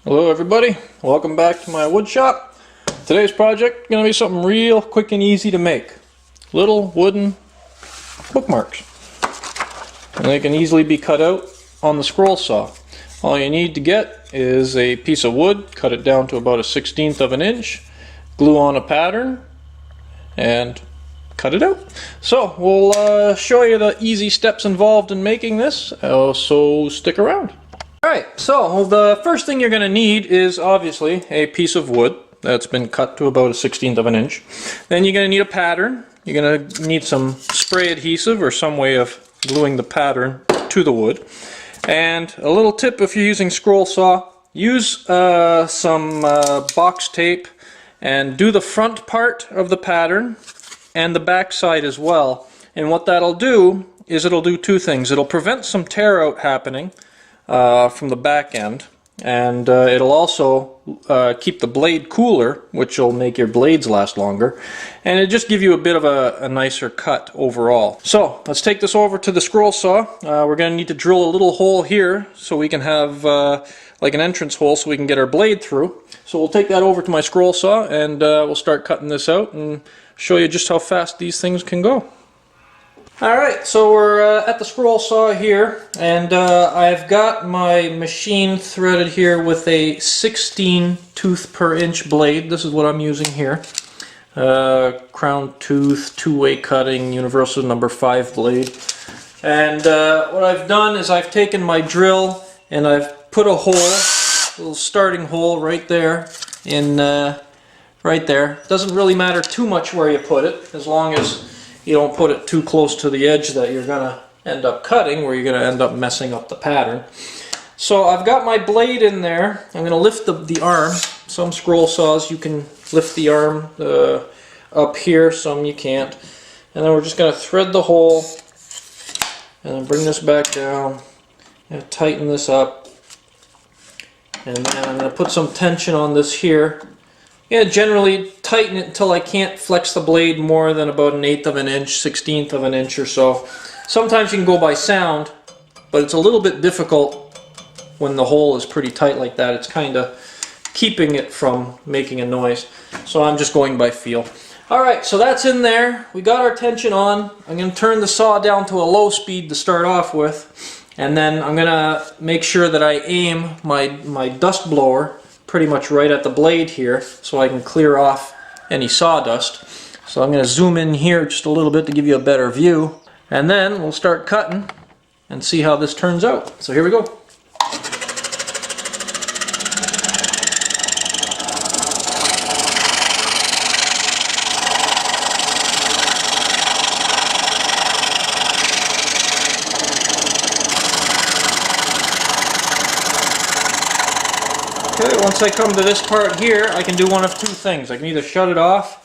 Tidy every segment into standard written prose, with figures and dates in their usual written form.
Hello everybody, welcome back to my wood shop. Today's project is going to be something real quick and easy to make. Little wooden bookmarks. And they can easily be cut out on the scroll saw. All you need to get is a piece of wood, cut it down to about a 1/16 of an inch, glue on a pattern, and cut it out. So we'll show you the easy steps involved in making this, so stick around. Alright, so the first thing you're going to need is obviously a piece of wood that's been cut to about a 1/16 of an inch. Then you're going to need a pattern. You're going to need some spray adhesive or some way of gluing the pattern to the wood. And a little tip if you're using scroll saw, use some box tape and do the front part of the pattern and the back side as well. And what that'll do is it'll do two things. It'll prevent some tear out happening from the back end, and it'll also keep the blade cooler, which will make your blades last longer, and it'll just give you a bit of a nicer cut overall. So let's take this over to the scroll saw. We're going to need to drill a little hole here so we can have like an entrance hole so we can get our blade through. So we'll take that over to my scroll saw and we'll start cutting this out and show you just how fast these things can go. Alright, so we're at the scroll saw here, and I've got my machine threaded here with a 16 tooth per inch blade. This is what I'm using here. Crown tooth, two-way cutting, universal number 5 blade. And what I've done is I've taken my drill and I've put a hole, a little starting hole right there, in right there. Doesn't really matter too much where you put it, as long as you don't put it too close to the edge that you're going to end up cutting, where you're going to end up messing up the pattern. So I've got my blade in there. I'm going to lift the arm. Some scroll saws you can lift the arm up here, some you can't. And then we're just going to thread the hole and then bring this back down and tighten this up. And then I'm going to put some tension on this here. Yeah, generally tighten it until I can't flex the blade more than about 1/8 of an inch, 1/16 of an inch or so. Sometimes you can go by sound, but it's a little bit difficult when the hole is pretty tight like that. It's kind of keeping it from making a noise. So I'm just going by feel. Alright, so that's in there. We got our tension on. I'm going to turn the saw down to a low speed to start off with. And then I'm going to make sure that I aim my dust blower pretty much right at the blade here so I can clear off any sawdust. So I'm going to zoom in here just a little bit to give you a better view, and then we'll start cutting and see how this turns out. So here we go. Okay, once I come to this part here, I can do one of two things. I can either shut it off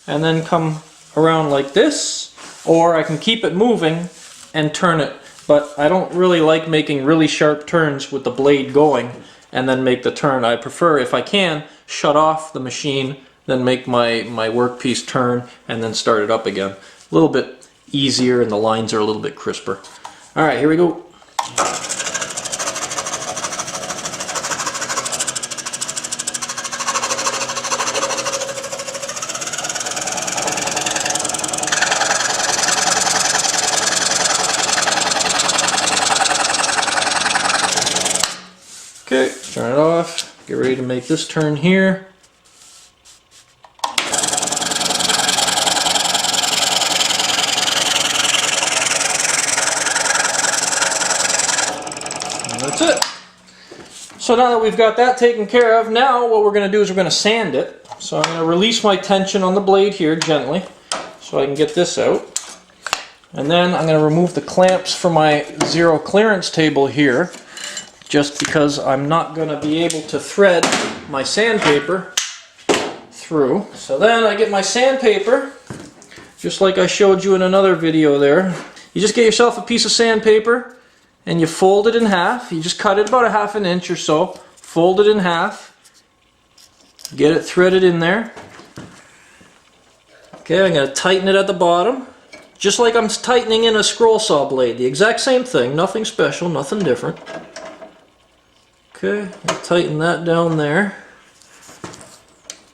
and then come around like this, or I can keep it moving and turn it. But I don't really like making really sharp turns with the blade going and then make the turn. I prefer, if I can, shut off the machine, then make my workpiece turn and then start it up again. A little bit easier and the lines are a little bit crisper. Alright, here we go. Okay, turn it off, get ready to make this turn here. And that's it. So now that we've got that taken care of, now what we're going to do is we're going to sand it. So I'm going to release my tension on the blade here gently so I can get this out. And then I'm going to remove the clamps from my zero clearance table here, just because I'm not going to be able to thread my sandpaper through. So then I get my sandpaper, just like I showed you in another video there. You just get yourself a piece of sandpaper and you fold it in half. You just cut it about 1/2 inch or so, fold it in half, get it threaded in there. Okay, I'm going to tighten it at the bottom, just like I'm tightening in a scroll saw blade. The exact same thing, nothing special, nothing different. Okay, I'll tighten that down there.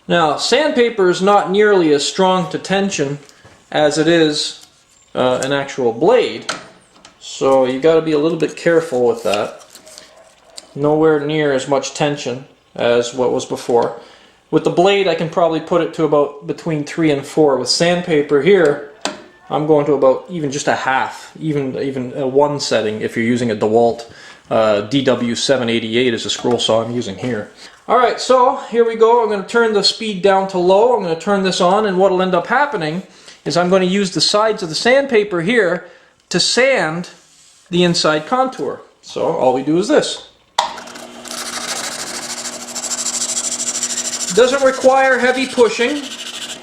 Now, sandpaper is not nearly as strong to tension as it is an actual blade, so you got to be a little bit careful with that. Nowhere near as much tension as what was before. With the blade, I can probably put it to about between 3 and 4. With sandpaper here, I'm going to about even just a half, even a 1 setting if you're using a DeWalt DW788 is a scroll saw I'm using here. Alright, so here we go. I'm going to turn the speed down to low. I'm going to turn this on, and what will end up happening is I'm going to use the sides of the sandpaper here to sand the inside contour. So all we do is this. It doesn't require heavy pushing,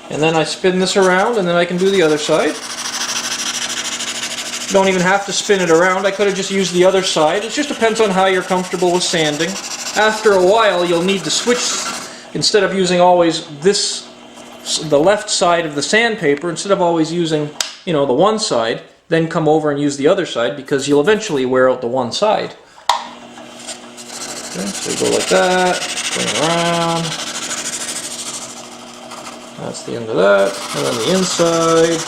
and then I spin this around and then I can do the other side. Don't even have to spin it around. I could have just used the other side. It just depends on how you're comfortable with sanding. After a while, you'll need to switch. Instead of using always the left side of the sandpaper, instead of always using, you know, the one side, then come over and use the other side, because you'll eventually wear out the one side. Okay, so you go like that, bring it around. That's the end of that, and then the inside.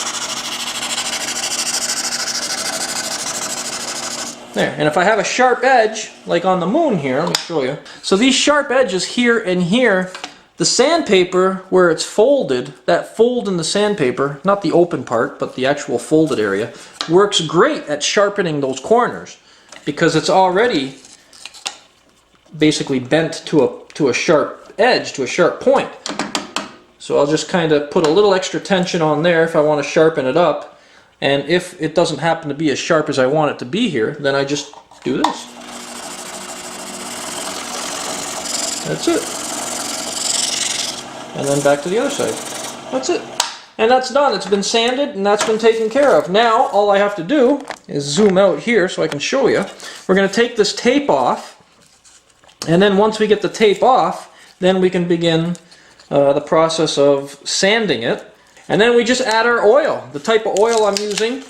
There, and if I have a sharp edge, like on the moon here, let me show you. So these sharp edges here and here, the sandpaper where it's folded, that fold in the sandpaper, not the open part, but the actual folded area, works great at sharpening those corners, because it's already basically bent to a sharp edge, to a sharp point. So I'll just kind of put a little extra tension on there if I want to sharpen it up. And if it doesn't happen to be as sharp as I want it to be here, then I just do this. That's it. And then back to the other side. That's it. And that's done. It's been sanded and that's been taken care of. Now, all I have to do is zoom out here so I can show you. We're going to take this tape off. And then once we get the tape off, then we can begin the process of sanding it. And then we just add our oil. The type of oil I'm using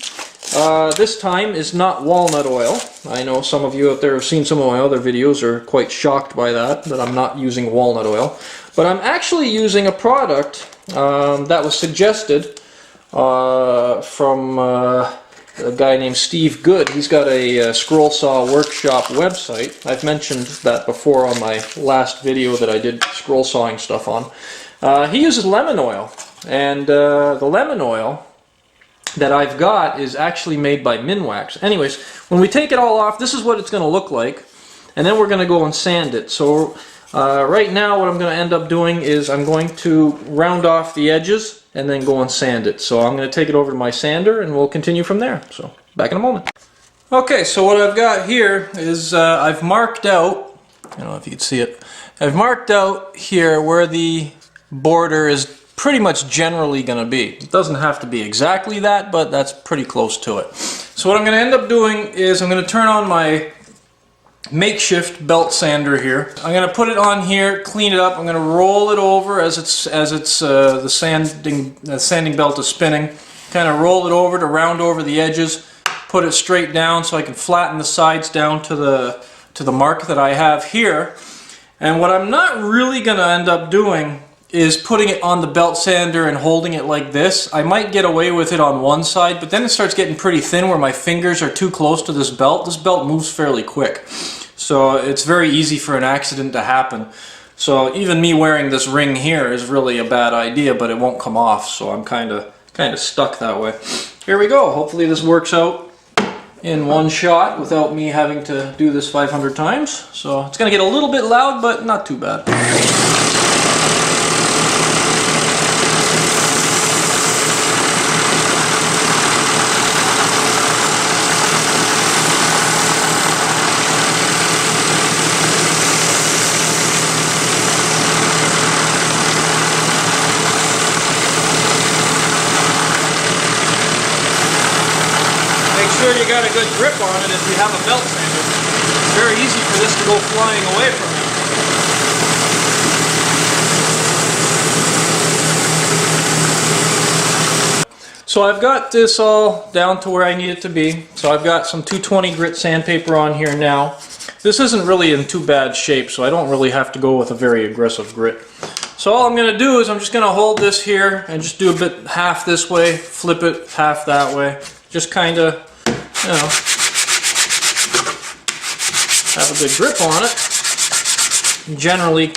this time is not walnut oil. I know some of you out there have seen some of my other videos, are quite shocked by that I'm not using walnut oil. But I'm actually using a product that was suggested from a guy named Steve Good. He's got a scroll saw workshop website. I've mentioned that before on my last video that I did scroll sawing stuff on. He uses lemon oil. And the lemon oil that I've got is actually made by Minwax. Anyways, when we take it all off, this is what it's going to look like. And then we're going to go and sand it. So right now what I'm going to end up doing is I'm going to round off the edges and then go and sand it. So I'm going to take it over to my sander and we'll continue from there. So back in a moment. Okay, so what I've got here is I've marked out, I don't know if you can see it, I've marked out here where the border is pretty much generally going to be. It doesn't have to be exactly that, but that's pretty close to it. So what I'm going to end up doing is I'm going to turn on my makeshift belt sander here. I'm going to put it on here, clean it up. I'm going to roll it over as the sanding belt is spinning. Kind of roll it over to round over the edges, put it straight down so I can flatten the sides down to the mark that I have here. And what I'm not really going to end up doing is putting it on the belt sander and holding it like this. I might get away with it on one side, but then it starts getting pretty thin where my fingers are too close to this belt. This belt moves fairly quick, so it's very easy for an accident to happen. So even me wearing this ring here is really a bad idea, but it won't come off, so I'm kind of stuck that way. Here we go. Hopefully this works out in one shot without me having to do this 500 times. So it's going to get a little bit loud, but not too bad. You got a good grip on it if you have a belt sander. It's very easy for this to go flying away from you. So I've got this all down to where I need it to be. So I've got some 220 grit sandpaper on here now. this isn't really in too bad shape, so I don't really have to go with a very aggressive grit. So all I'm going to do is I'm just going to hold this here and just do a bit half this way, flip it half that way. Just kind of, you know, have a good grip on it. Generally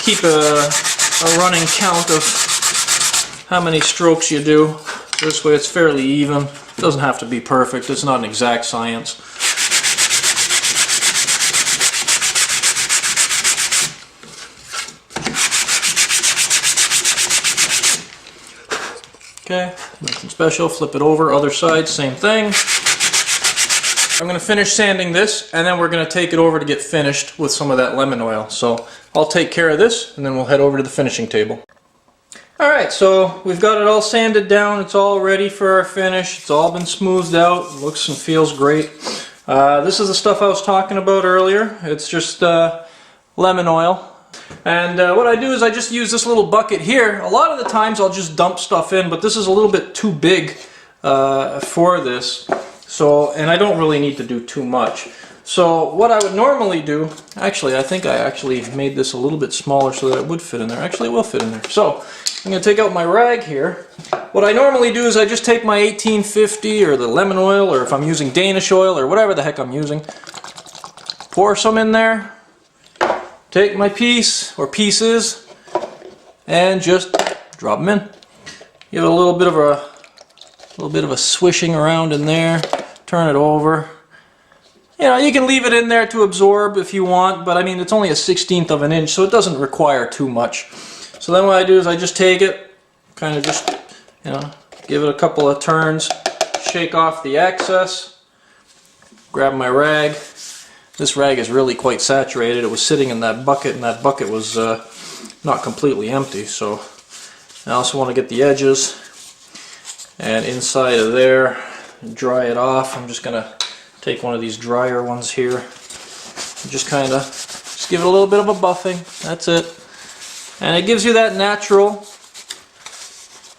keep a running count of how many strokes you do. This way it's fairly even. It doesn't have to be perfect. It's not an exact science. Okay, nothing special. Flip it over, other side, same thing. I'm going to finish sanding this, and then we're going to take it over to get finished with some of that lemon oil. So I'll take care of this, and then we'll head over to the finishing table. Alright, so we've got it all sanded down. It's all ready for our finish. It's all been smoothed out. It looks and feels great. This is the stuff I was talking about earlier. It's just lemon oil. And what I do is I just use this little bucket here. A lot of the times I'll just dump stuff in, but this is a little bit too big for this. So, and I don't really need to do too much. So what I would normally do, actually I think I actually made this a little bit smaller so that it would fit in there. Actually it will fit in there. So I'm going to take out my rag here. What I normally do is I just take my 1850 or the lemon oil, or if I'm using Danish oil or whatever the heck I'm using, pour some in there. Take my piece or pieces and just drop them in. Give it a little bit of a swishing around in there. Turn it over. You know, you can leave it in there to absorb if you want, but I mean it's only a 1/16 of an inch, so it doesn't require too much. So then what I do is I just take it, kind of just, you know, give it a couple of turns, shake off the excess, grab my rag. This rag is really quite saturated. It was sitting in that bucket, and that bucket was not completely empty. So I also want to get the edges and inside of there, dry it off. I'm just going to take one of these drier ones here and just kind of just give it a little bit of a buffing. That's it. And it gives you that natural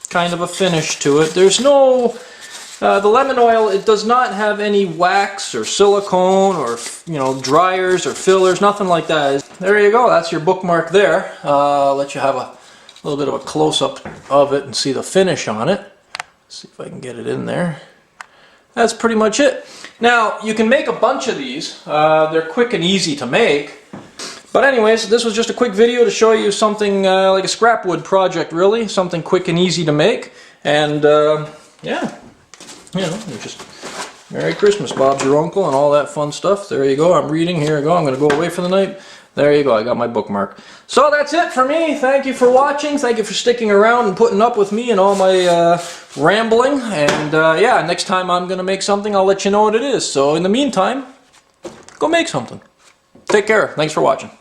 kind of a finish to it. There's no... the lemon oil, it does not have any wax or silicone or, you know, dryers or fillers, nothing like that. There you go, that's your bookmark there. I'll let you have a little bit of a close-up of it and see the finish on it. See if I can get it in there. That's pretty much it. Now, you can make a bunch of these. They're quick and easy to make. But anyways, this was just a quick video to show you something like a scrap wood project, really. Something quick and easy to make. And, yeah. You know, just Merry Christmas, Bob's your uncle, and all that fun stuff. There you go. I'm reading. Here I go. I'm going to go away for the night. There you go. I got my bookmark. So that's it for me. Thank you for watching. Thank you for sticking around and putting up with me and all my rambling. And yeah, next time I'm going to make something, I'll let you know what it is. So in the meantime, go make something. Take care. Thanks for watching.